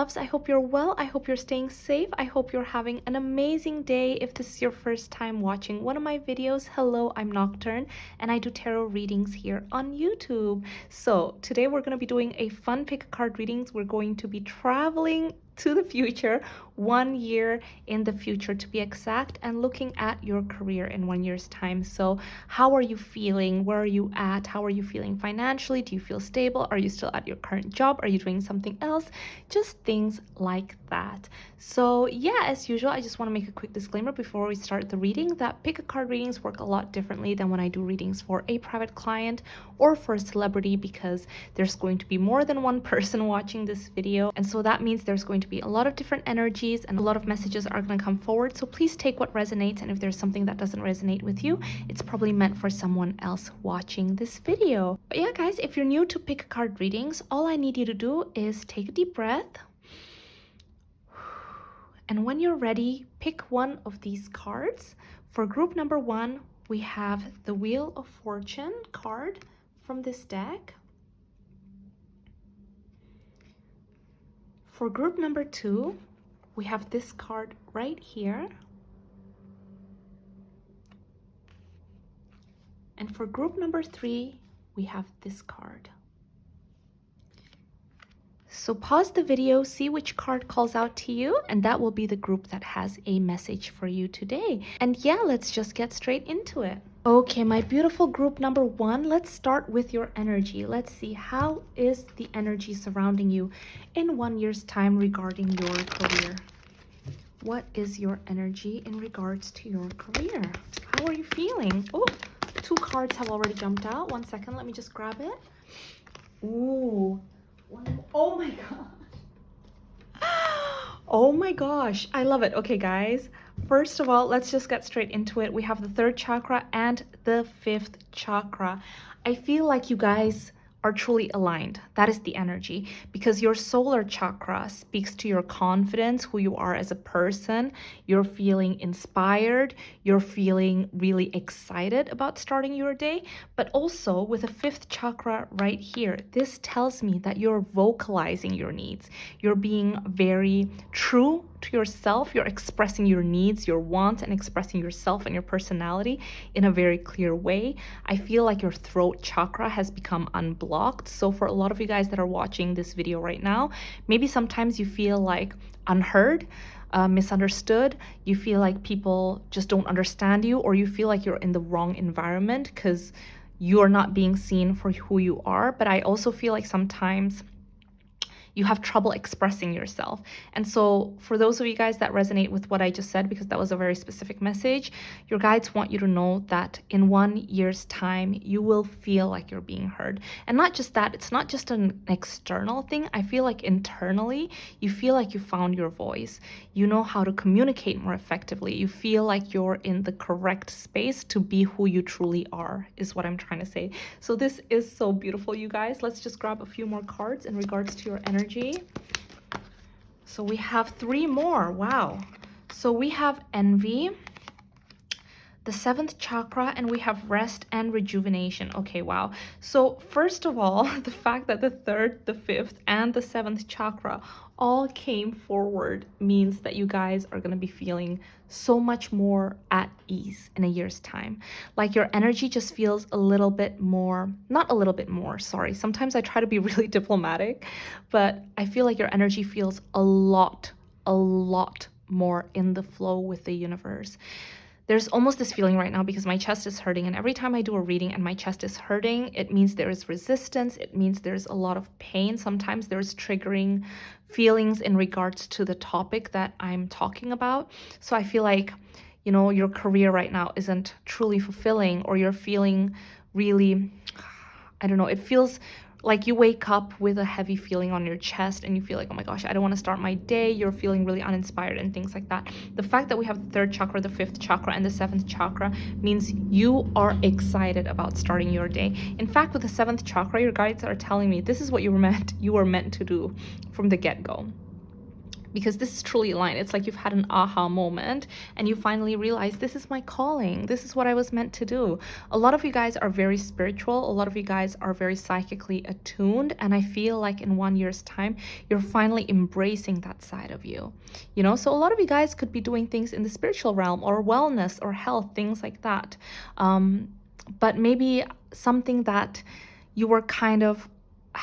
loves. I hope you're well. I hope you're staying safe. I hope you're having an amazing day. If this is your first time watching one of my videos, hello, I'm Nocturne and I do tarot readings here on YouTube. So today we're going to be doing a fun pick a card readings. We're going to be traveling to the future, 1 year in the future to be exact, and looking at your career in 1 year's time. So how are you feeling? Where are you at? How are you feeling financially? Do you feel stable? Are you still at your current job? Are you doing something else? Just things like that. So yeah, as usual, I just want to make a quick disclaimer before we start the reading that pick a card readings work a lot differently than when I do readings for a private client or for a celebrity, because there's going to be more than one person watching this video, and so that means there's going to be a lot of different energies and a lot of messages are going to come forward. So please take what resonates, and if there's something that doesn't resonate with you, it's probably meant for someone else watching this video. But yeah, guys, if you're new to pick a card readings, all I need you to do is take a deep breath, and when you're ready, pick one of these cards. For group number 1, we have the Wheel of Fortune card from this deck. For group number 2, we have this card right here. And for group number 3, we have this card. So pause the video, see which card calls out to you, and that will be the group that has a message for you today. And yeah, let's just get straight into it. Okay, my beautiful group number 1, let's start with your energy. Let's see, how is the energy surrounding you in 1 year's time regarding your career? What is your energy in regards to your career? How are you feeling? Oh, 2 cards have already jumped out. 1 second, let me just grab it. Ooh. Oh my gosh. Oh my gosh, I love it. Okay, guys, first of all, let's just get straight into it. We have the 3rd chakra and the 5th chakra. I feel like you guys are truly aligned. That is the energy, because your solar chakra speaks to your confidence, who you are as a person. You're feeling inspired, you're feeling really excited about starting your day. But also with the 5th chakra right here, this tells me that you're vocalizing your needs. You're being very true to yourself. You're expressing your needs, your wants, and expressing yourself and your personality in a very clear way. I feel like your throat chakra has become unblocked. So for a lot of you guys that are watching this video right now, maybe sometimes you feel like unheard, misunderstood. You feel like people just don't understand you, or you feel like you're in the wrong environment because you're not being seen for who you are. But I also feel like sometimes you have trouble expressing yourself. And so for those of you guys that resonate with what I just said, because that was a very specific message, your guides want you to know that in 1 year's time, you will feel like you're being heard. And not just that, it's not just an external thing. I feel like internally, you feel like you found your voice. You know how to communicate more effectively. You feel like you're in the correct space to be who you truly are, is what I'm trying to say. So this is so beautiful, you guys. Let's just grab a few more cards in regards to your energy. So we have 3 more. Wow. So we have envy, the 7th chakra, and we have rest and rejuvenation. Okay, wow. So first of all, the fact that the 3rd, the 5th, and the 7th chakra all came forward means that you guys are going to be feeling so much more at ease in a year's time. Like your energy just feels a little bit more, not a little bit more, sorry. Sometimes I try to be really diplomatic, but I feel like your energy feels a lot more in the flow with the universe. There's almost this feeling right now because my chest is hurting, and every time I do a reading and my chest is hurting, it means there is resistance. It means there's a lot of pain. Sometimes there's triggering feelings in regards to the topic that I'm talking about. So I feel like, you know, your career right now isn't truly fulfilling, or you're feeling really, I don't know, it feels like you wake up with a heavy feeling on your chest and you feel like, oh my gosh, I don't want to start my day. You're feeling really uninspired and things like that. The fact that we have the 3rd chakra, the 5th chakra, and the 7th chakra means you are excited about starting your day. In fact, with the 7th chakra, your guides are telling me this is what you were meant to do from the get-go. because this is truly aligned. It's like you've had an aha moment and you finally realize this is my calling. This is what I was meant to do. A lot of you guys are very spiritual. A lot of you guys are very psychically attuned. And I feel like in 1 year's time, you're finally embracing that side of you. You know, so a lot of you guys could be doing things in the spiritual realm or wellness or health, things like that. But maybe something that you were kind of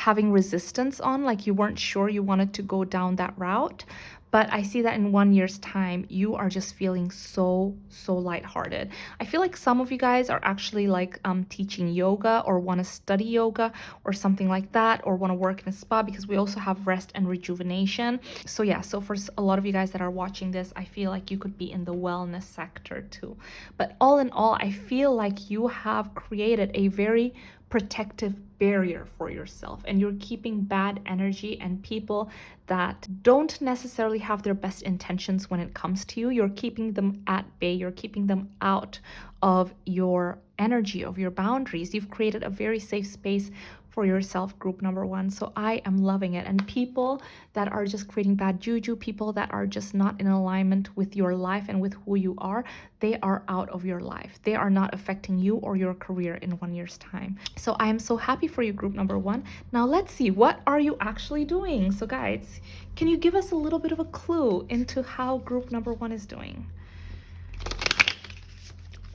having resistance on, like you weren't sure you wanted to go down that route. But I see that in 1 year's time, you are just feeling so lighthearted. I feel like some of you guys are actually like teaching yoga or want to study yoga or something like that, or want to work in a spa, because we also have rest and rejuvenation. So yeah, so for a lot of you guys that are watching this, I feel like you could be in the wellness sector too. But all in all, I feel like you have created a very protective barrier for yourself, and you're keeping bad energy and people that don't necessarily have their best intentions when it comes to you. You're keeping them at bay. You're keeping them out of your energy, of your boundaries. You've created a very safe space for yourself, group number one. So I am loving it. And people that are just creating bad juju, people that are just not in alignment with your life and with who you are, they are out of your life. They are not affecting you or your career in 1 year's time. So I am so happy for you, group number one. Now let's see, what are you actually doing? So guys, can you give us a little bit of a clue into how group number one is doing?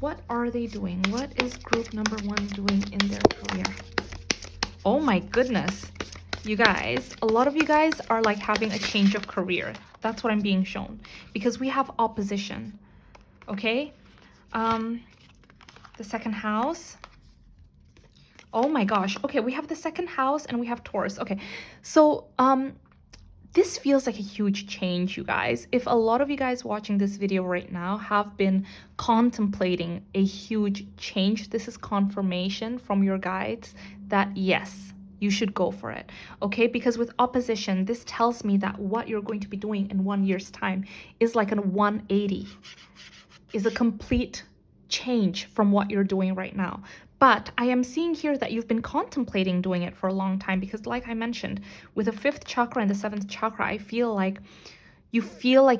What are they doing? What is group number one doing in their career? Oh my goodness, you guys, a lot of you guys are like having a change of career. That's what I'm being shown, because we have opposition. Okay, the second house. Oh my gosh. Okay, we have the second house and we have Taurus. Okay, so this feels like a huge change, you guys. If a lot of you guys watching this video right now have been contemplating a huge change, this is confirmation from your guides that yes, you should go for it, okay? Because with opposition, this tells me that what you're going to be doing in 1 year's time is like a 180, is a complete change from what you're doing right now. But I am seeing here that you've been contemplating doing it for a long time, because like I mentioned, with the 5th chakra and the 7th chakra, I feel like you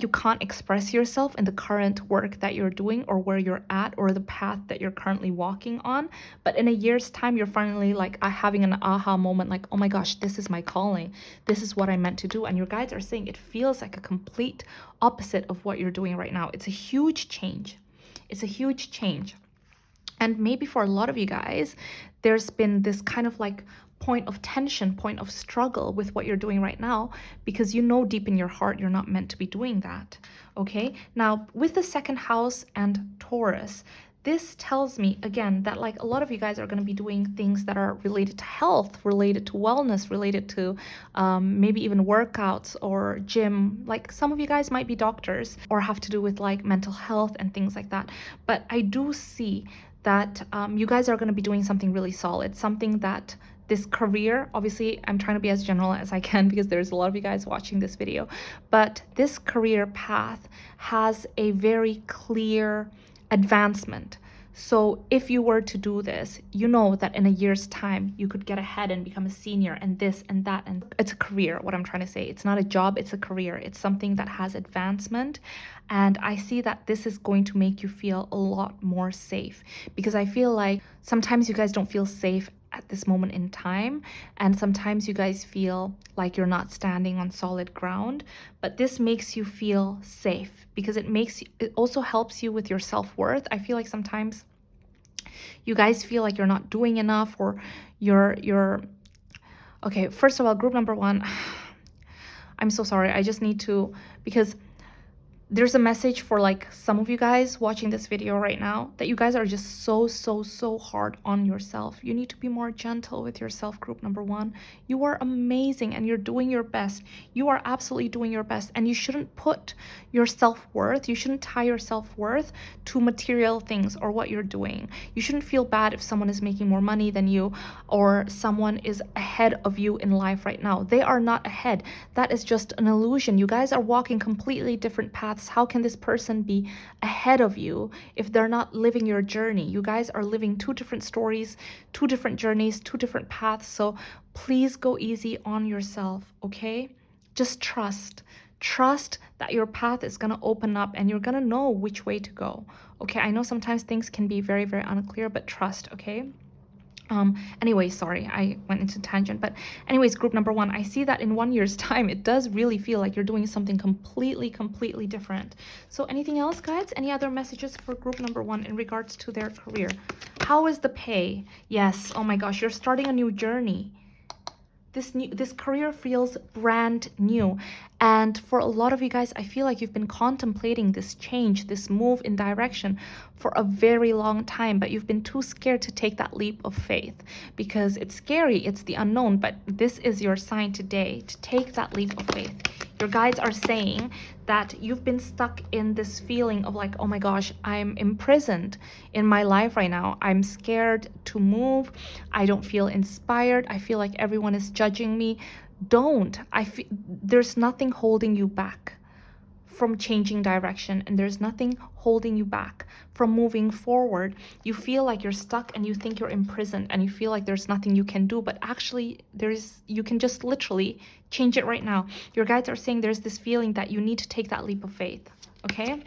can't express yourself in the current work that you're doing or where you're at or the path that you're currently walking on. But in a year's time, you're finally like having an aha moment, like, oh my gosh, this is my calling. This is what I meant to do. And your guides are saying it feels like a complete opposite of what you're doing right now. It's a huge change. It's a huge change. And maybe for a lot of you guys, there's been this kind of like point of tension, point of struggle with what you're doing right now, because you know deep in your heart you're not meant to be doing that. Okay, now with the second house and Taurus, this tells me again that like a lot of you guys are going to be doing things that are related to health, related to wellness, related to maybe even workouts or gym. Like some of you guys might be doctors or have to do with like mental health and things like that. But I do see that you guys are going to be doing something really solid, something that this career, obviously I'm trying to be as general as I can because there's a lot of you guys watching this video, but this career path has a very clear advancement. So if you were to do this, you know that in a year's time, you could get ahead and become a senior and this and that. And it's a career, what I'm trying to say. It's not a job, it's a career. It's something that has advancement. And I see that this is going to make you feel a lot more safe, because I feel like sometimes you guys don't feel safe at this moment in time, and sometimes you guys feel like you're not standing on solid ground, but this makes you feel safe because it also helps you with your self-worth. I feel like sometimes you guys feel like you're not doing enough, or you're okay. First of all, group number one, I'm so sorry, I just need to, because there's a message for like some of you guys watching this video right now, that you guys are just so hard on yourself. You need to be more gentle with yourself, group number one. You are amazing and you're doing your best. You are absolutely doing your best, and you shouldn't put your self-worth, you shouldn't tie your self-worth to material things or what you're doing. You shouldn't feel bad if someone is making more money than you or someone is ahead of you in life right now. They are not ahead. That is just an illusion. You guys are walking completely different paths. How can this person be ahead of you if they're not living your journey? You guys are living two different stories, two different journeys, two different paths. So please go easy on yourself, okay? Just trust Trust that your path is going to open up and you're going to know which way to go. Okay, I know sometimes things can be very, very unclear, but trust, okay? Anyway, sorry, I went into tangent, but anyways, group number 1, I see that in 1 year's time, it does really feel like you're doing something completely different. So anything else, guys? Any other messages for group number 1 in regards to their career? How is the pay? Yes, oh my gosh, you're starting a new journey. This career feels brand new, and for a lot of you guys, I feel like you've been contemplating this change, this move in direction for a very long time, but you've been too scared to take that leap of faith because it's scary, it's the unknown. But this is your sign today to take that leap of faith. Your guides are saying that you've been stuck in this feeling of like, oh my gosh, I'm imprisoned in my life right now. I'm scared to move. I don't feel inspired. I feel like everyone is judging me. Don't. There's nothing holding you back from changing direction, and there's nothing holding you back from moving forward. You feel like you're stuck and you think you're imprisoned and you feel like there's nothing you can do, but actually you can just literally change it right now. Your guides are saying there's this feeling that you need to take that leap of faith. Okay,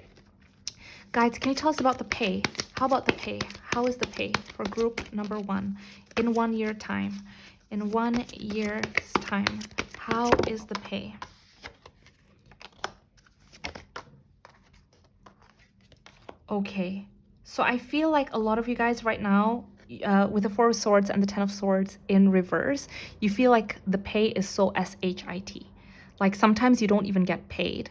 guides, can you tell us about the pay? How about the pay? How is the pay for group number 1 in 1 year time? In 1 year's time, how is the pay? Okay, so I feel like a lot of you guys right now, with the 4 of Swords and the 10 of Swords in reverse, you feel like the pay is so shit. Like sometimes you don't even get paid,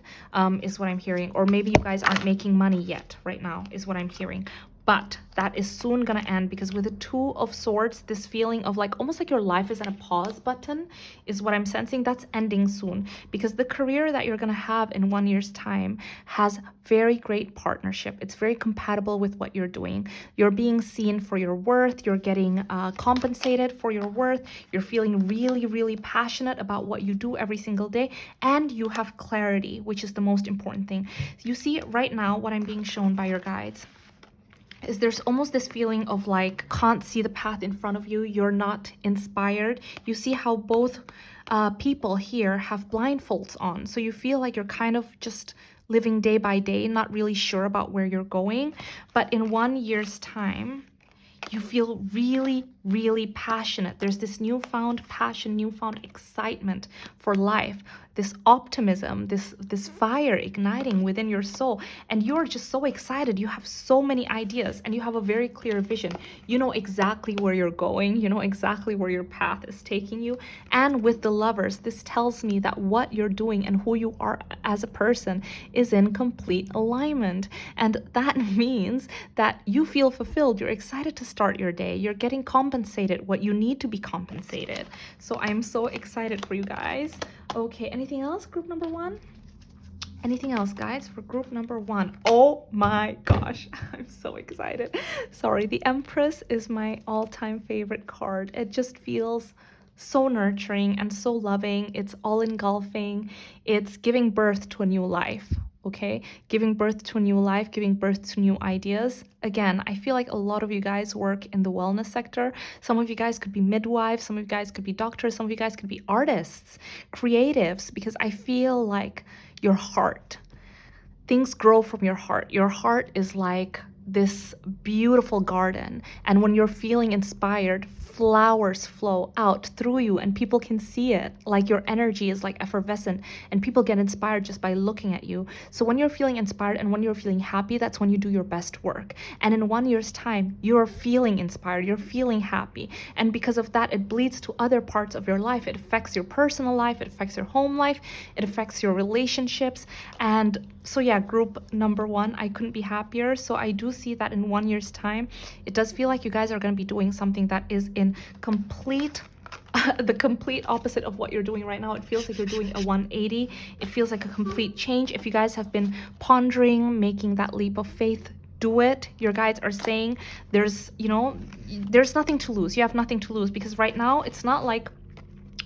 is what I'm hearing. Or maybe you guys aren't making money yet right now, is what I'm hearing. But that is soon gonna end, because with the 2 of Swords, this feeling of like almost like your life is at a pause button is what I'm sensing. That's ending soon, because the career that you're gonna have in 1 year's time has very great partnership. It's very compatible with what you're doing. You're being seen for your worth. You're getting compensated for your worth. You're feeling really passionate about what you do every single day, and you have clarity, which is the most important thing. You see right now what I'm being shown by your guides is there's almost this feeling of like can't see the path in front of you. You're not inspired. You see how both people here have blindfolds on, so you feel like you're kind of just living day by day, not really sure about where you're going. But in 1 year's time, you feel really passionate. There's this newfound passion, newfound excitement for life, this optimism, this fire igniting within your soul, and you're just so excited. You have so many ideas and you have a very clear vision. You know exactly where you're going. You know exactly where your path is taking you. And with the Lovers, this tells me that what you're doing and who you are as a person is in complete alignment. And that means that you feel fulfilled. You're excited to start your day. You're getting compensated what you need to be compensated. So I'm so excited for you guys. Okay, anything else, group number 1? Anything else, guys, for group number 1? Oh my gosh, I'm so excited. Sorry, the Empress is my all-time favorite card. It just feels so nurturing and so loving. It's all engulfing. It's giving birth to a new life. Okay, giving birth to a new life, giving birth to new ideas. Again, I feel like a lot of you guys work in the wellness sector. Some of you guys could be midwives, some of you guys could be doctors, some of you guys could be artists, creatives, because I feel like your heart, things grow from your heart. Your heart is like this beautiful garden, and when you're feeling inspired, flowers flow out through you and people can see it. Like your energy is like effervescent and people get inspired just by looking at you. So when you're feeling inspired and when you're feeling happy, that's when you do your best work. And in 1 year's time, you're feeling inspired, you're feeling happy, and because of that, it bleeds to other parts of your life. It affects your personal life, it affects your home life, it affects your relationships. And so yeah, group number 1, I couldn't be happier. So I do see that in 1 year's time, it does feel like you guys are going to be doing something that is in complete the complete opposite of what you're doing right now. It feels like you're doing a 180. It feels like a complete change. If you guys have been pondering making that leap of faith, do it. Your guides are saying there's nothing to lose. You have nothing to lose, because right now it's not like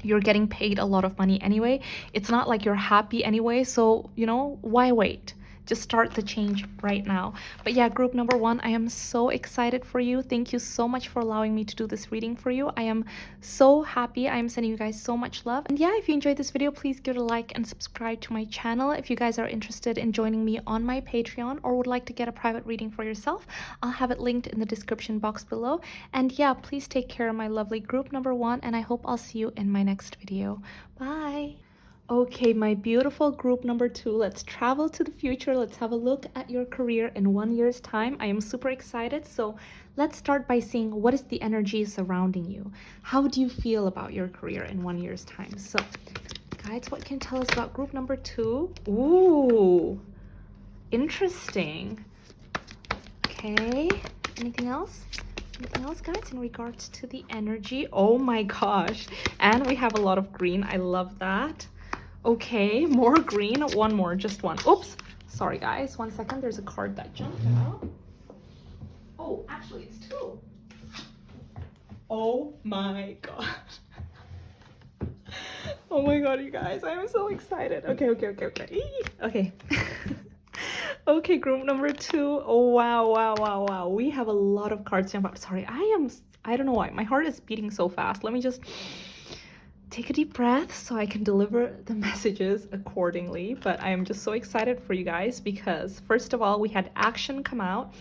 you're getting paid a lot of money anyway. It's not like you're happy anyway. So, why wait? just start the change right now. But yeah, group number 1, I am so excited for you. Thank you so much for allowing me to do this reading for you. I am so happy. I am sending you guys so much love. And yeah, if you enjoyed this video, please give it a like and subscribe to my channel. If you guys are interested in joining me on my Patreon or would like to get a private reading for yourself, I'll have it linked in the description box below. And yeah, please take care of my lovely group number 1, and I hope I'll see you in my next video. Bye. Okay, my beautiful group number 2, let's travel to the future. Let's have a look at your career in 1 year's time. I am super excited. So let's start by seeing what is the energy surrounding you. How do you feel about your career in 1 year's time? So guides, what can you tell us about group number 2? Ooh, interesting. Okay, anything else? Anything else, guys, in regards to the energy? Oh my gosh. And we have a lot of green. I love that. Okay, more green. One more, just one. Oops, sorry guys, 1 second. There's a card that jumped out. Oh, actually it's 2. Oh my god. Oh my god, you guys, I'm so excited. Okay. Okay. Okay, group number 2. Oh wow. We have a lot of cards jump out. Sorry, I don't know why my heart is beating so fast. Let me just take a deep breath so I can deliver the messages accordingly. But I am just so excited for you guys because first of all, we had action come out,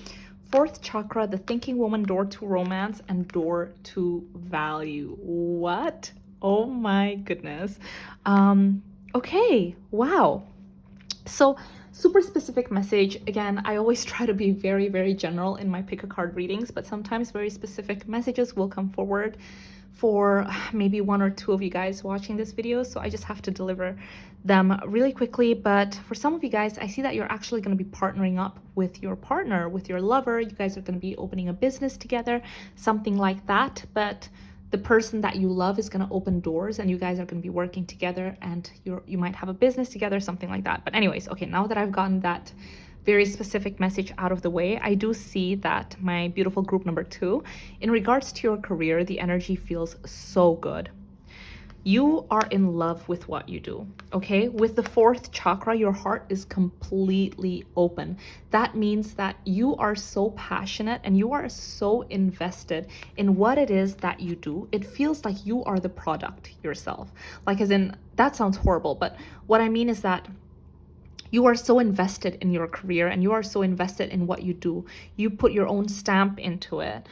4th chakra, the thinking woman, door to romance, and door to value. What? Oh my goodness. Okay, wow. So super specific message. Again, I always try to be very, very general in my pick a card readings, but sometimes very specific messages will come forward for maybe 1 or 2 of you guys watching this video. So I just have to deliver them really quickly. But for some of you guys, I see that you're actually going to be partnering up with your partner, with your lover. You guys are going to be opening a business together, something like that. But the person that you love is going to open doors and you guys are going to be working together and you might have a business together, something like that. But anyways, okay, now that I've gotten that very specific message out of the way, I do see that my beautiful group number 2, in regards to your career, the energy feels so good. You are in love with what you do, okay? With the 4th chakra, your heart is completely open. That means that you are so passionate and you are so invested in what it is that you do. It feels like you are the product yourself. Like as in, that sounds horrible, but what I mean is that you are so invested in your career and you are so invested in what you do. You put your own stamp into it.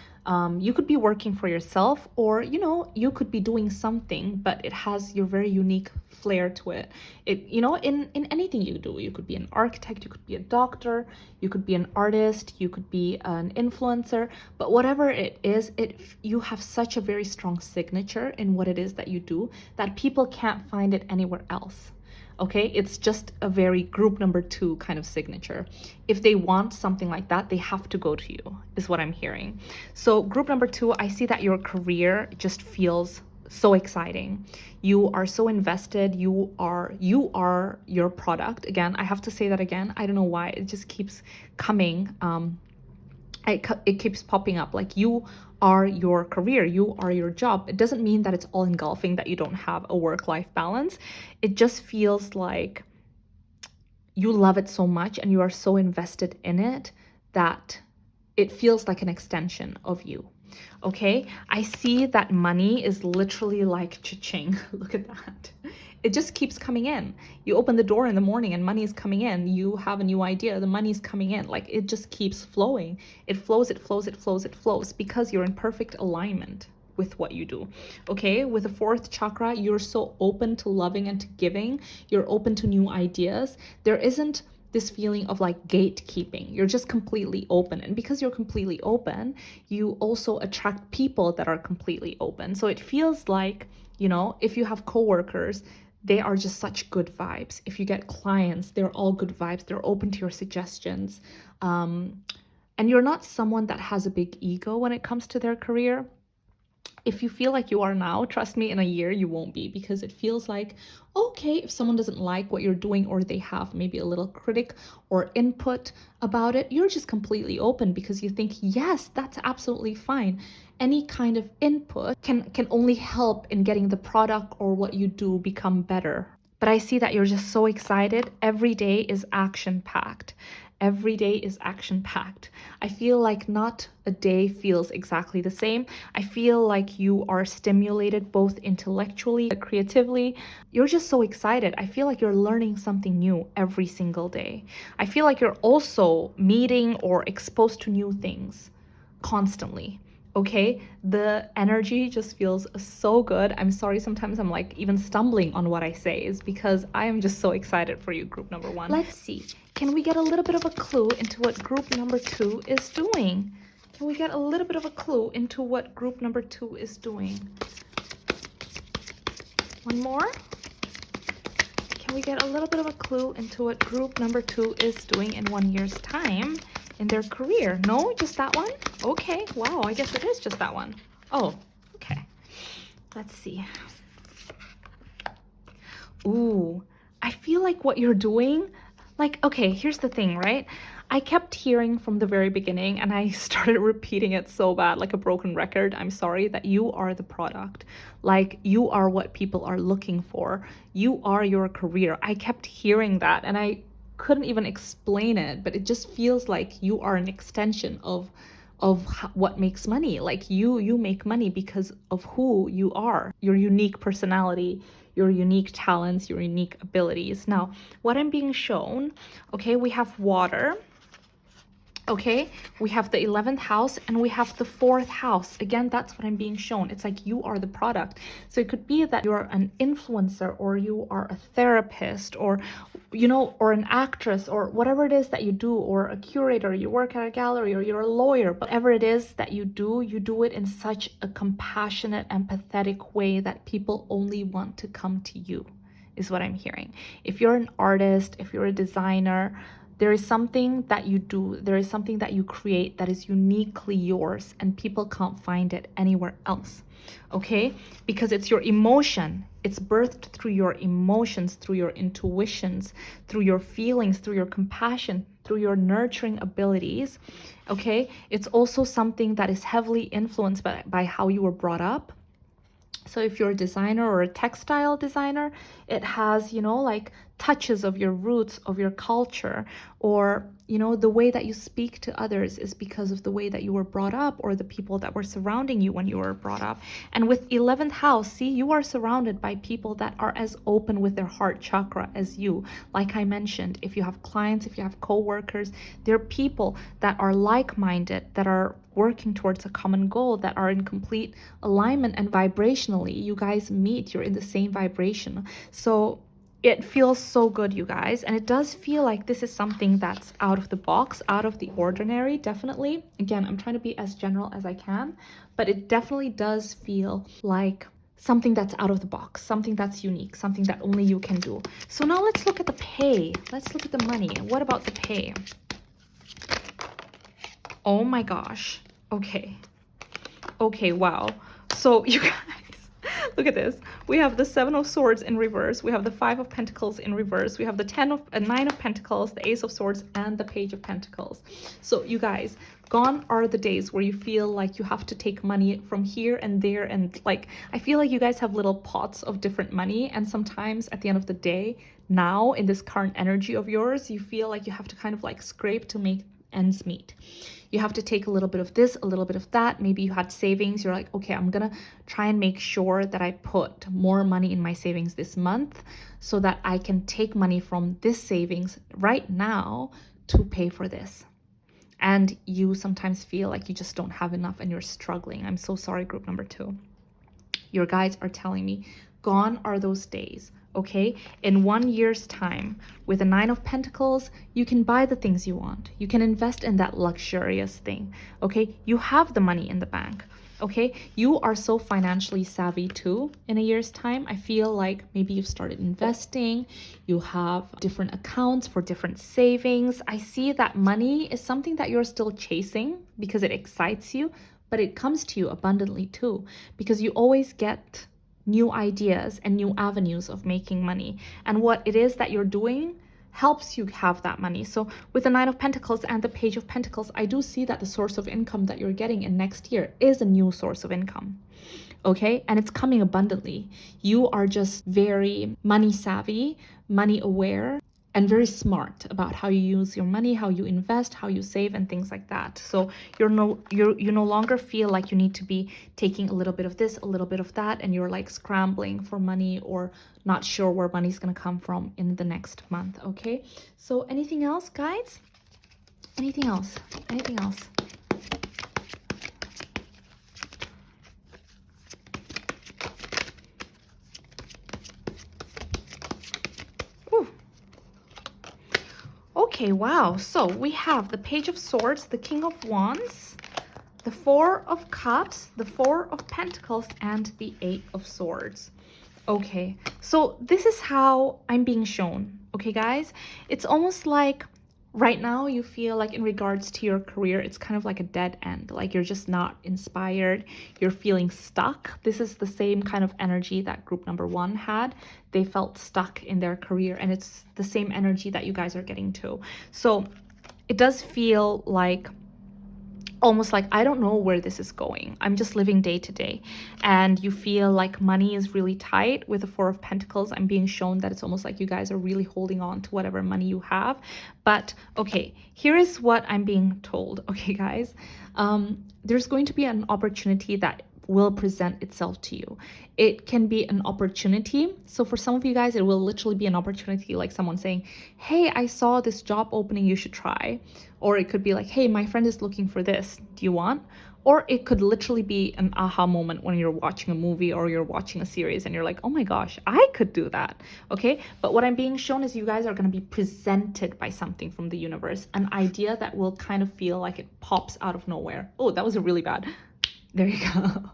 You could be working for yourself or, you could be doing something, but it has your very unique flair to it. In anything you do, you could be an architect, you could be a doctor, you could be an artist, you could be an influencer, but whatever it is, you have such a very strong signature in what it is that you do that people can't find it anywhere else. Okay, it's just a very group number 2 kind of signature. If they want something like that, they have to go to you, is what I'm hearing. So group number 2, I see that your career just feels so exciting. You are so invested. You are your product. Again, I have to say that again. I don't know why. It just keeps coming. It keeps popping up. Like you are your career, you are your job. It doesn't mean that it's all engulfing, that you don't have a work-life balance. It just feels like you love it so much and you are so invested in it that it feels like an extension of you. Okay, I see that money is literally like cha-ching. Look at that. It just keeps coming in. You open the door in the morning and money is coming in. You have a new idea, the money is coming in. Like it just keeps flowing. It flows because you're in perfect alignment with what you do. Okay, with the 4th chakra, you're so open to loving and to giving. You're open to new ideas. There isn't this feeling of like gatekeeping. You're just completely open. And because you're completely open, you also attract people that are completely open. So it feels like, if you have coworkers, they are just such good vibes. If you get clients, they're all good vibes. They're open to your suggestions. And you're not someone that has a big ego when it comes to their career. If you feel like you are now, trust me, in a year you won't be, because it feels like, okay, if someone doesn't like what you're doing or they have maybe a little critic or input about it, you're just completely open because you think, yes, that's absolutely fine. Any kind of input can only help in getting the product or what you do become better. but I see that you're just so excited. Every day is action-packed. Every day is action-packed. I feel like not a day feels exactly the same. I feel like you are stimulated both intellectually, creatively. You're just so excited. I feel like you're learning something new every single day. I feel like you're also meeting or exposed to new things constantly. Okay, the energy just feels so good. I'm sorry, sometimes I'm like even stumbling on what I say, is because I am just so excited for you, group number one. Let's see, can we get a little bit of a clue into what group number two is doing? Can we get a little bit of a clue into what group number two is doing? One more? Can we get a little bit of a clue into what group number two is doing in 1 year's time in their career? No, just that one? Okay, wow, I guess it is just that one. Oh, okay. Let's see. Ooh, I feel like what you're doing, like, okay, here's the thing, right? I kept hearing from the very beginning, and I started repeating it so bad, like a broken record. I'm sorry, that you are the product. Like, you are what people are looking for. You are your career. I kept hearing that, and I couldn't even explain it, but it just feels like you are an extension of what makes money. Like you make money because of who you are, your unique personality, your unique talents, your unique abilities. Now, what I'm being shown, okay, we have water. Okay, we have the 11th house and we have the 4th house. Again, that's what I'm being shown. It's like you are the product. So it could be that you're an influencer, or you are a therapist, or, you know, or an actress, or whatever it is that you do, or a curator, you work at a gallery, or you're a lawyer. Whatever it is that you do it in such a compassionate, empathetic way that people only want to come to you, is what I'm hearing. If you're an artist, if you're a designer, there is something that you do, there is something that you create that is uniquely yours, and people can't find it anywhere else, okay? Because it's your emotion. It's birthed through your emotions, through your intuitions, through your feelings, through your compassion, through your nurturing abilities, okay? It's also something that is heavily influenced by how you were brought up. So if you're a designer or a textile designer, it has, you know, like touches of your roots, of your culture, or, you know, the way that you speak to others is because of the way that you were brought up, or the people that were surrounding you when you were brought up. And with 11th house, see, you are surrounded by people that are as open with their heart chakra as you. Like I mentioned, if you have clients, if you have co-workers, they're people that are like-minded, that are working towards a common goal, that are in complete alignment, and vibrationally you guys meet, you're in the same vibration. So it feels so good, you guys, and it does feel like this is something that's out of the box, out of the ordinary, definitely. Again, I'm trying to be as general as I can, but it definitely does feel like something that's out of the box, something that's unique, something that only you can do. So now let's look at the pay. Let's look at the money. What about the pay? Oh my gosh. Okay. Okay, wow. So you guys, look at this. We have the 7 of Swords in reverse. We have the 5 of Pentacles in reverse. We have the 9 of Pentacles, the Ace of Swords, and the Page of Pentacles. So you guys, gone are the days where you feel like you have to take money from here and there. And like, I feel like you guys have little pots of different money. And sometimes at the end of the day, now in this current energy of yours, you feel like you have to kind of like scrape to make ends meet. You have to take a little bit of this, a little bit of that. Maybe you had savings. You're like, okay, I'm gonna try and make sure that I put more money in my savings this month so that I can take money from this savings right now to pay for this. And you sometimes feel like you just don't have enough and you're struggling. I'm so sorry, group number 2. Your guides are telling me, gone are those days. Okay, in 1 year's time, with the 9 of Pentacles, you can buy the things you want. You can invest in that luxurious thing. Okay, you have the money in the bank. Okay, you are so financially savvy too. In a year's time, I feel like maybe you've started investing. You have different accounts for different savings. I see that money is something that you're still chasing because it excites you, but it comes to you abundantly too, because you always get new ideas and new avenues of making money. And what it is that you're doing helps you have that money. So with the 9 of Pentacles and the Page of Pentacles, I do see that the source of income that you're getting in next year is a new source of income. okay? And it's coming abundantly. You are just very money savvy, money aware, and very smart about how you use your money, how you invest, how you save, and things like that. So you no longer feel like you need to be taking a little bit of this, a little bit of that, and you're like scrambling for money or not sure where money's gonna come from in the next month, okay? So anything else, guys? Anything else? Anything else? Ooh. Okay, wow. So we have the Page of Swords, the King of Wands, the Four of Cups, the Four of Pentacles, and the Eight of Swords. Okay, so this is how I'm being shown. Okay, guys? It's almost like right now you feel like in regards to your career, it's kind of like a dead end. Like you're just not inspired. You're feeling stuck. This is the same kind of energy that group number 1 had. They felt stuck in their career, and it's the same energy that you guys are getting to. So it does feel like almost like I don't know where this is going. I'm just living day to day. And you feel like money is really tight. With the Four of Pentacles, I'm being shown that it's almost like you guys are really holding on to whatever money you have. But okay, here is what I'm being told. Okay, guys, there's going to be an opportunity that will present itself to you. It can be an opportunity. So for some of you guys, it will literally be an opportunity, like someone saying, hey, I saw this job opening, you should try. Or it could be like, hey, my friend is looking for this, do you want? Or it could literally be an aha moment when you're watching a movie or you're watching a series and you're like, oh my gosh, I could do that. Okay, but what I'm being shown is you guys are going to be presented by something from the universe, an idea that will kind of feel like it pops out of nowhere. Oh, that was a really bad. There you go.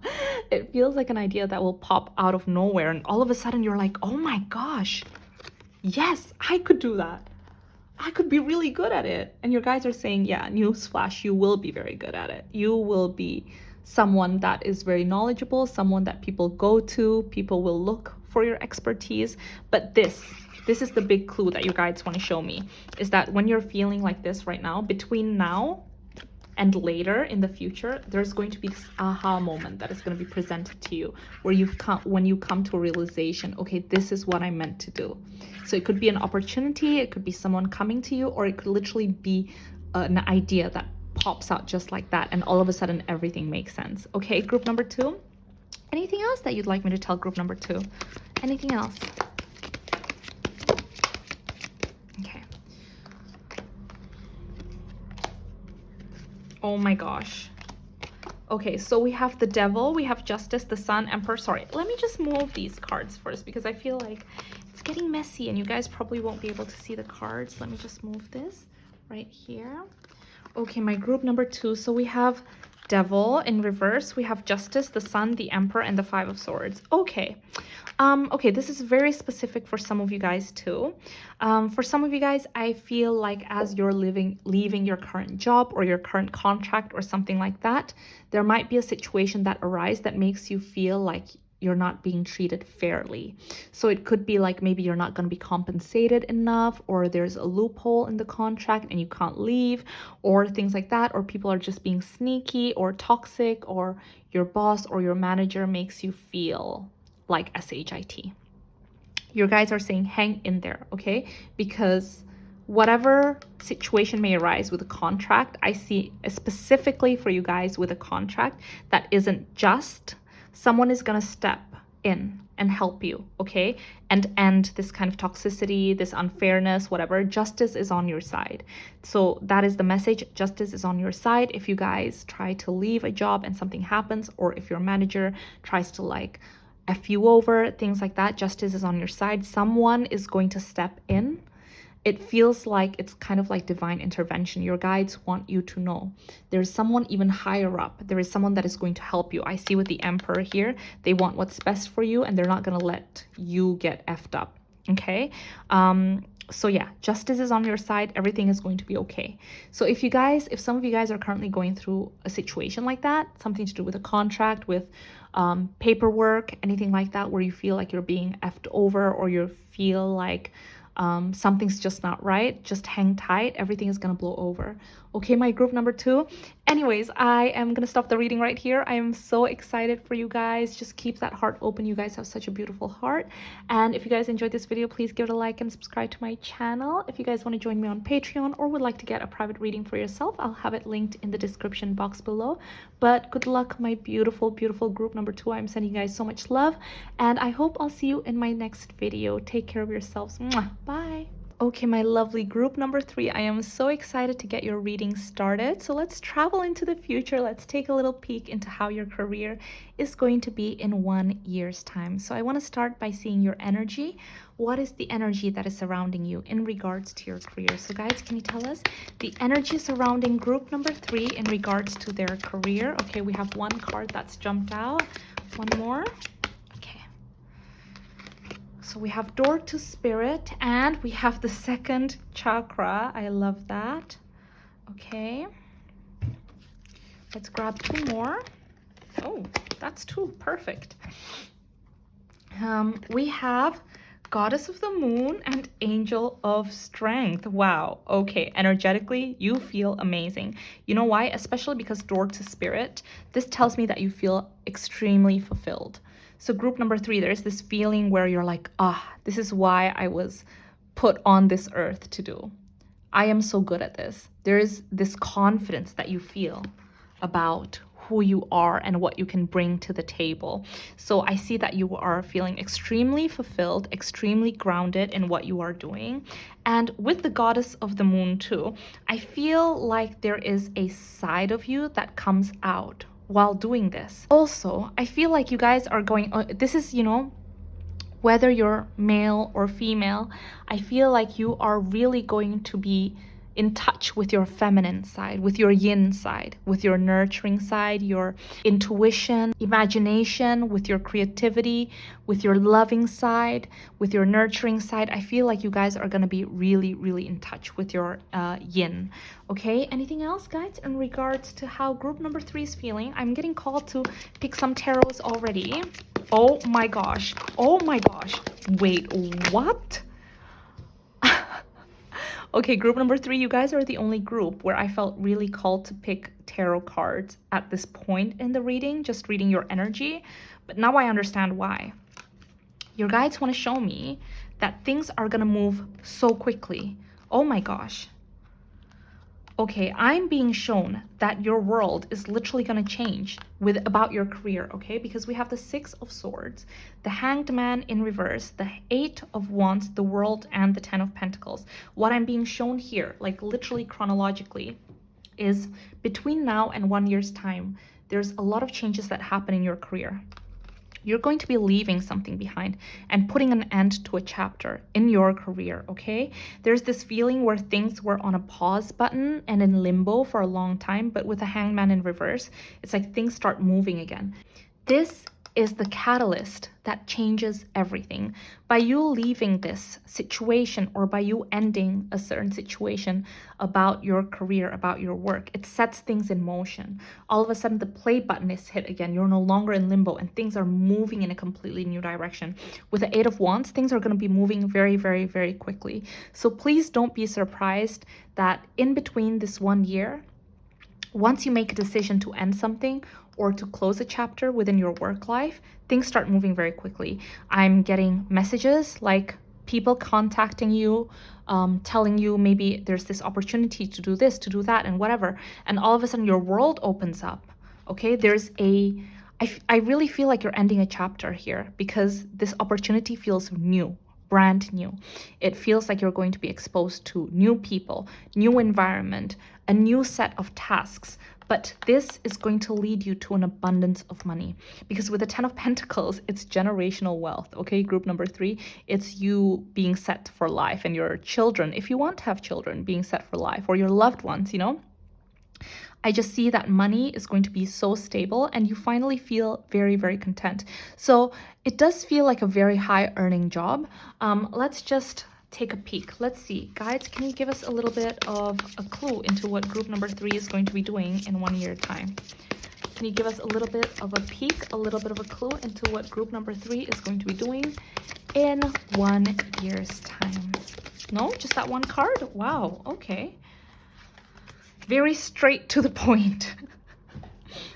It feels like an idea that will pop out of nowhere, and all of a sudden you're like, oh my gosh, yes, I could do that. I could be really good at it. And your guys are saying, yeah, newsflash, you will be very good at it. You will be someone that is very knowledgeable, someone that people go to, people will look for your expertise. But this is the big clue that you guys want to show me, is that when you're feeling like this right now, between now and later in the future, there's going to be this aha moment that is going to be presented to you where when you come to a realization, okay, this is what I meant to do. So it could be an opportunity, it could be someone coming to you, or it could literally be an idea that pops out just like that, and all of a sudden everything makes sense. Okay, group number 2. Anything else that you'd like me to tell group number 2? Anything else? Okay. Oh my gosh. Okay, so we have the Devil, we have Justice, the Sun, Emperor. Sorry, let me just move these cards first because I feel like it's getting messy and you guys probably won't be able to see the cards. Let me just move this right here. Okay, my group number 2. So we have Devil in reverse, we have Justice, the Sun, the Emperor, and the Five of Swords. Okay. Okay, this is very specific for some of you guys too. For some of you guys, I feel like as you're leaving your current job or your current contract or something like that, there might be a situation that arises that makes you feel like you're not being treated fairly. So it could be like maybe you're not going to be compensated enough, or there's a loophole in the contract and you can't leave, or things like that, or people are just being sneaky or toxic, or your boss or your manager makes you feel like SHIT. Your guys are saying hang in there, okay? Because whatever situation may arise with a contract, I see specifically for you guys with a contract that isn't just, someone is gonna step in and help you, okay? And end this kind of toxicity, this unfairness, whatever. Justice is on your side. So that is the message. Justice is on your side. If you guys try to leave a job and something happens, or if your manager tries to like F you over, things like that, justice is on your side. Someone is going to step in. It feels like it's kind of like divine intervention. Your guides want you to know there's someone even higher up. There is someone that is going to help you. I see with the Emperor here, they want what's best for you and they're not going to let you get effed up. Okay. So yeah, justice is on your side. Everything is going to be okay. So if some of you guys are currently going through a situation like that, something to do with a contract, with paperwork, anything like that, where you feel like you're being effed over, or you feel like something's just not right, just hang tight. Everything is going to blow over. Okay, my group number 2. Anyways, I am gonna stop the reading right here. I am so excited for you guys. Just keep that heart open. You guys have such a beautiful heart. And if you guys enjoyed this video, please give it a like and subscribe to my channel. If you guys want to join me on Patreon or would like to get a private reading for yourself, I'll have it linked in the description box below. But good luck, my beautiful, beautiful group number 2. I'm sending you guys so much love, and I hope I'll see you in my next video. Take care of yourselves. Mwah. Bye. Okay, my lovely group number 3, I am so excited to get your reading started. So let's travel into the future. Let's take a little peek into how your career is going to be in 1 year's time. So I want to start by seeing your energy. What is the energy that is surrounding you in regards to your career? So guys, can you tell us the energy surrounding group number 3 in regards to their career? Okay, we have one card that's jumped out. One more. So we have door to spirit, and we have the 2nd chakra. I love that. Okay. Let's grab 2 more. Oh, that's 2. Perfect. We have Goddess of the Moon and Angel of Strength. Wow. Okay. Energetically, you feel amazing. You know why? Especially because door to spirit. This tells me that you feel extremely fulfilled. So group number 3, there's this feeling where you're like, this is why I was put on this earth to do. I am so good at this. There is this confidence that you feel about who you are and what you can bring to the table. So I see that you are feeling extremely fulfilled, extremely grounded in what you are doing. And with the Goddess of the Moon too, I feel like there is a side of you that comes out while doing this. Also, I feel like you guys are going, this is, whether you're male or female, I feel like you are really going to be in touch with your feminine side, with your yin side, with your nurturing side, your intuition, imagination, with your creativity, with your loving side, with your nurturing side. I feel like you guys are going to be really, really in touch with your yin. Okay, anything else, guys, in regards to how group number 3 is feeling? I'm getting called to pick some tarots already. Oh my gosh. Oh my gosh. Wait, what? Okay, group number 3, you guys are the only group where I felt really called to pick tarot cards at this point in the reading, just reading your energy. But now I understand why. Your guides want to show me that things are going to move so quickly. Oh my gosh. Okay, I'm being shown that your world is literally going to change about your career, okay? Because we have the 6 of Swords, the Hanged Man in reverse, the 8 of Wands, the World, and the 10 of Pentacles. What I'm being shown here, like literally chronologically, is between now and 1 year's time, there's a lot of changes that happen in your career. You're going to be leaving something behind and putting an end to a chapter in your career, okay? There's this feeling where things were on a pause button and in limbo for a long time, but with the Hanged Man in reverse, it's like things start moving again. This is the catalyst that changes everything. By you leaving this situation or by you ending a certain situation about your career, about your work, it sets things in motion. All of a sudden the play button is hit again. You're no longer in limbo and things are moving in a completely new direction. With the 8 of Wands, things are going to be moving very, very, very quickly. So please don't be surprised that in between this 1 year, once you make a decision to end something or to close a chapter within your work life, things start moving very quickly. I'm getting messages like people contacting you, telling you maybe there's this opportunity to do this, to do that, and whatever. And all of a sudden your world opens up. Okay, I really feel like you're ending a chapter here because this opportunity feels new. Brand new. It feels like you're going to be exposed to new people, new environment, a new set of tasks. But this is going to lead you to an abundance of money because with the 10 of Pentacles, it's generational wealth. Okay, group number 3, it's you being set for life and your children, if you want to have children, being set for life, or your loved ones, I just see that money is going to be so stable and you finally feel very, very content. So it does feel like a very high earning job. Let's just take a peek. Let's see. Guides, can you give us a little bit of a clue into what group number 3 is going to be doing in 1 year time? Can you give us a little bit of a peek, a little bit of a clue into what group number 3 is going to be doing in 1 year's time? No, just that one card? Wow, okay. very straight to the point.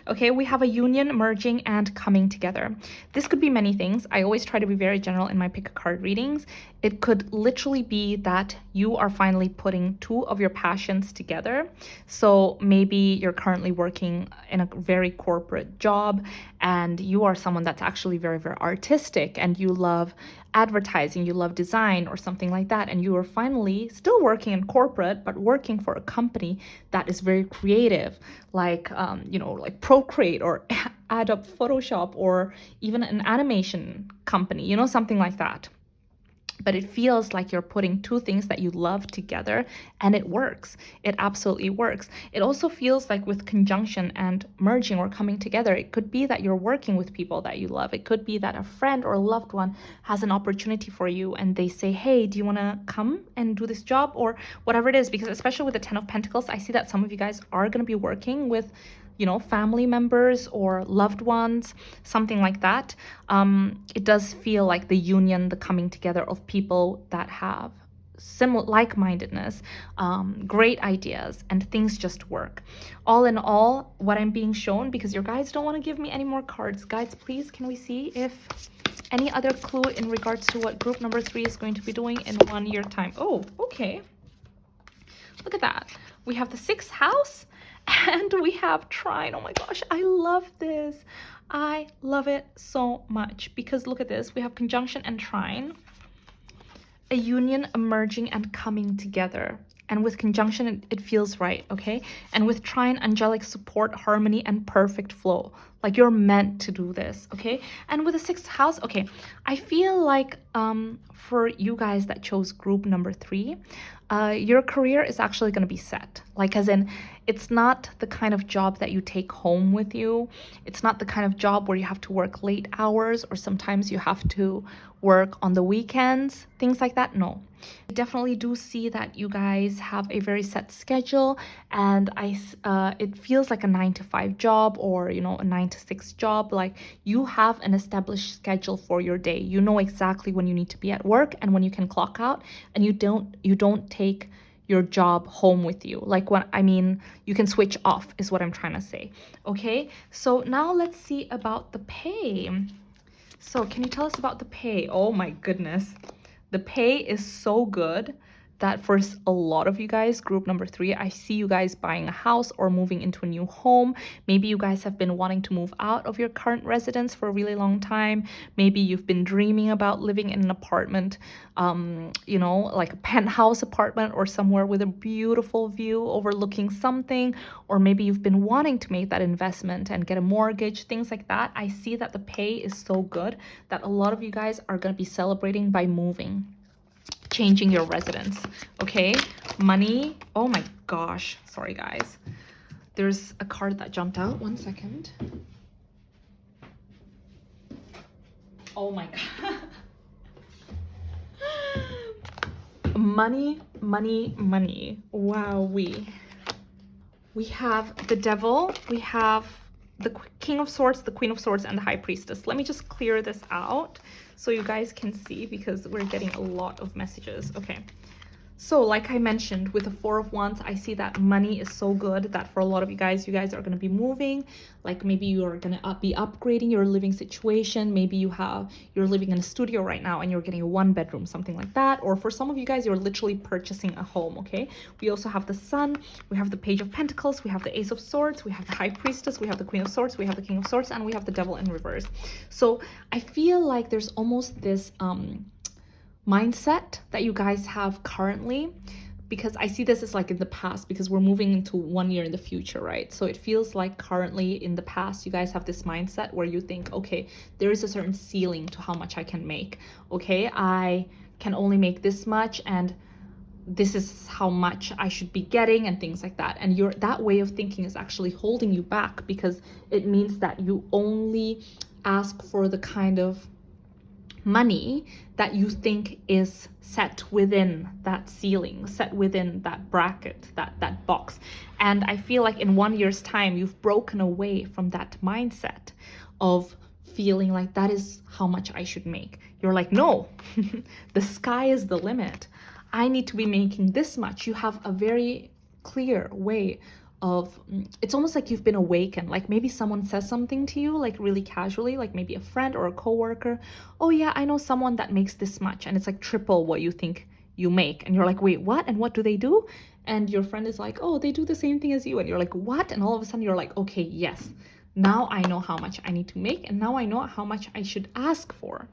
Okay, we have a union, merging, and coming together. This could be many things. I always try to be very general in my pick a card readings. It could literally be that you are finally putting two of your passions together. So maybe you're currently working in a very corporate job and you are someone that's actually very, very artistic and you love advertising, you love design or something like that, and you are finally still working in corporate but working for a company that is very creative, like like Procreate or Adobe Photoshop or even an animation company, something like that. But it feels like you're putting two things that you love together and it works. It absolutely works. It also feels like with conjunction and merging or coming together, it could be that you're working with people that you love. It could be that a friend or a loved one has an opportunity for you and they say, hey, do you want to come and do this job or whatever it is? Because especially with the 10 of Pentacles, I see that some of you guys are going to be working with family members or loved ones, something like that. It does feel like the union, the coming together of people that have similar like-mindedness, great ideas, and things just work. All in all, what I'm being shown, because your guides don't want to give me any more cards. Guides, please, can we see if any other clue in regards to what group number 3 is going to be doing in 1 year time? Oh, okay. Look at that. We have the 6th house and we have trine. Oh my gosh, I love this. I love it so much because look at this. We have conjunction and trine, a union, emerging, and coming together. And with conjunction, it feels right, okay? And with trine, angelic support, harmony, and perfect flow. Like you're meant to do this, okay? And with the 6th house, okay, I feel like for you guys that chose group number 3, your career is actually going to be set. Like as in, it's not the kind of job that you take home with you. It's not the kind of job where you have to work late hours or sometimes you have to work on the weekends, things like that. No, I definitely do see that you guys have a very set schedule and it feels like a 9-to-5 job or, a 9-to-6 job. Like you have an established schedule for your day. You know exactly when you need to be at work and when you can clock out, and you don't take your job home with you. Like what I mean, you can switch off is what I'm trying to say. Okay, so now let's see about the pay. So can you tell us about the pay? Oh my goodness. The pay is so good that for a lot of you guys, group number 3, I see you guys buying a house or moving into a new home. Maybe you guys have been wanting to move out of your current residence for a really long time. Maybe you've been dreaming about living in an apartment, like a penthouse apartment or somewhere with a beautiful view overlooking something. Or maybe you've been wanting to make that investment and get a mortgage, things like that. I see that the pay is so good that a lot of you guys are going to be celebrating by moving, changing your residence. Okay, money. Oh my gosh, sorry guys, there's a card that jumped out. 1 second. Oh my god. Money, money, money. Wow, we have the devil, we have the King of Swords, the Queen of Swords, and the High Priestess. Let me just clear this out so you guys can see because we're getting a lot of messages. Okay. So like I mentioned, with the 4 of Wands, I see that money is so good that for a lot of you guys are going to be moving. Like maybe you're going to be upgrading your living situation. Maybe you're living in a studio right now and you're getting a 1-bedroom, something like that. Or for some of you guys, you're literally purchasing a home, okay? We also have the Sun, we have the Page of Pentacles, we have the Ace of Swords, we have the High Priestess, we have the Queen of Swords, we have the King of Swords, and we have the Devil in reverse. So I feel like there's almost this mindset that you guys have currently, because I see this as like in the past because we're moving into 1 year in the future, right? So it feels like currently in the past you guys have this mindset where you think, okay, there is a certain ceiling to how much I can make. Okay, I can only make this much and this is how much I should be getting and things like that. And that way of thinking is actually holding you back because it means that you only ask for the kind of money that you think is set within that ceiling, set within that bracket, that box. And I feel like in 1 year's time, you've broken away from that mindset of feeling like that is how much I should make. You're like, no, the sky is the limit. I need to be making this much. You have a very clear way of, it's almost like you've been awakened. Like maybe someone says something to you like really casually, like maybe a friend or a coworker. Oh yeah, I know someone that makes this much, and it's like triple what you think you make, and you're like, wait, what? And what do they do? And your friend is like, oh, they do the same thing as you, and you're like, what? And all of a sudden you're like, okay, yes, now I know how much I need to make, and now I know how much I should ask for.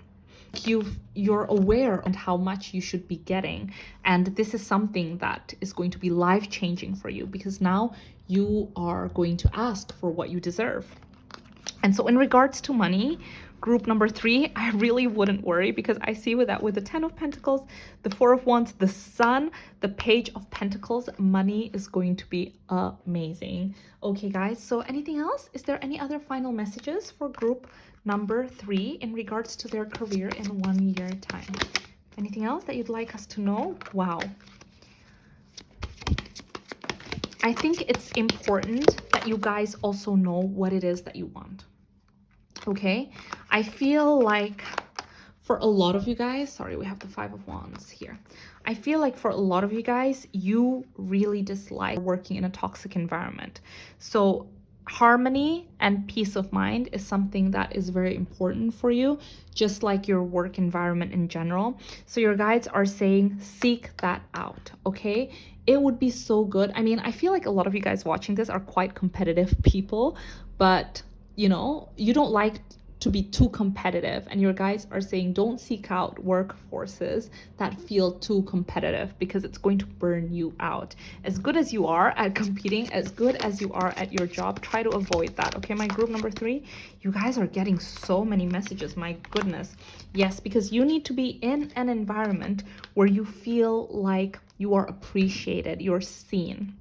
You're aware of how much you should be getting, and this is something that is going to be life-changing for you, because now you are going to ask for what you deserve. And so in regards to money, group number 3, I really wouldn't worry, because I see with that, with the 10 of Pentacles, the 4 of Wands, the Sun, the Page of Pentacles, money is going to be amazing. Okay, guys, so anything else? Is there any other final messages for group number 3 in regards to their career in 1 year time? Anything else that you'd like us to know? Wow. I think it's important that you guys also know what it is that you want. Okay, I feel like for a lot of you guys, sorry, we have the 5 of Wands here. I feel like for a lot of you guys, you really dislike working in a toxic environment. So harmony and peace of mind is something that is very important for you, just like your work environment in general. So your guides are saying, seek that out, okay? It would be so good. I mean, I feel like a lot of you guys watching this are quite competitive people, but you know, you don't like to be too competitive, and your guys are saying don't seek out workforces that feel too competitive, because it's going to burn you out. As good as you are at competing, as good as you are at your job, try to avoid that. Okay, my group number 3, you guys are getting so many messages, my goodness. Yes, because you need to be in an environment where you feel like you are appreciated, you're seen.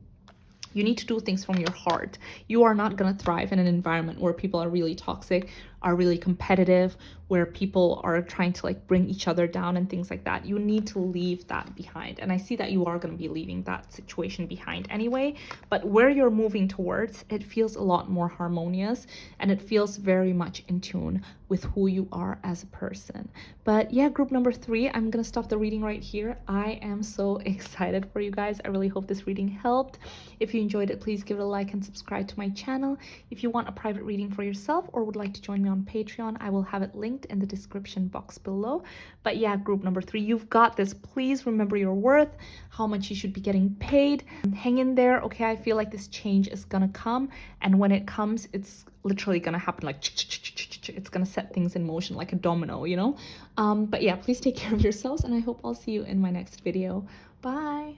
You need to do things from your heart. You are not going to thrive in an environment where people are really toxic, are really competitive, where people are trying to like bring each other down and things like that. You need to leave that behind. And I see that you are going to be leaving that situation behind anyway, but where you're moving towards, it feels a lot more harmonious, and it feels very much in tune with who you are as a person. But yeah, group number 3, I'm going to stop the reading right here. I am so excited for you guys. I really hope this reading helped. If you enjoyed it, please give it a like and subscribe to my channel. If you want a private reading for yourself or would like to join me on Patreon, I will have it linked in the description box below. But yeah, group number 3, you've got this. Please remember your worth, how much you should be getting paid. Hang in there, okay? I feel like this change is gonna come, and when it comes, it's literally gonna happen like it's gonna set things in motion like a domino, you know? But yeah, please take care of yourselves, and I hope I'll see you in my next video. Bye.